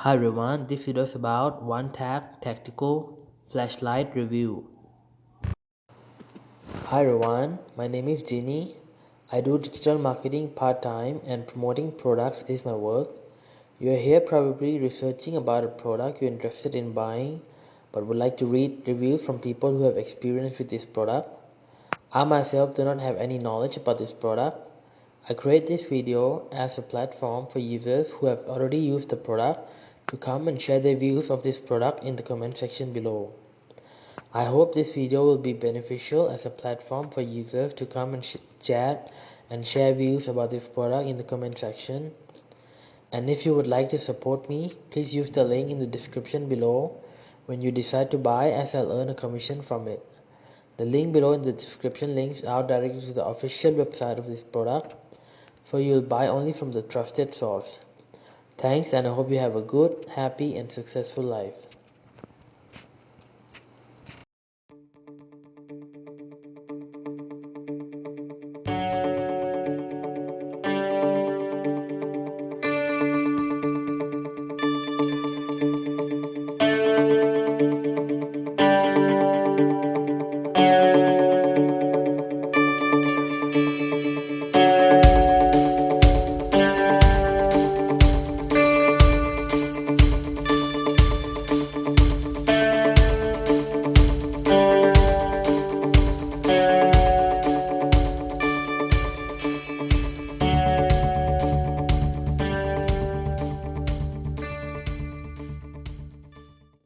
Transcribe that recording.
Hi everyone, this video is about one tap tactical flashlight review. Hi everyone, my name is Ginny. I do digital marketing part-time and promoting products is my work. You are here probably researching about a product you're interested in buying but would like to read reviews from people who have experience with this product. I myself do not have any knowledge about this product. I create this video as a platform for users who have already used the product to come and share their views of this product in the comment section below. I hope this video will be beneficial as a platform for users to come and chat and share views about this product in the comment section. And if you would like to support me, please use the link in the description below when you decide to buy, as I'll earn a commission from it. The link below in the description links out directly to the official website of this product, so you'll buy only from the trusted source. Thanks, and I hope you have a good, happy and successful life.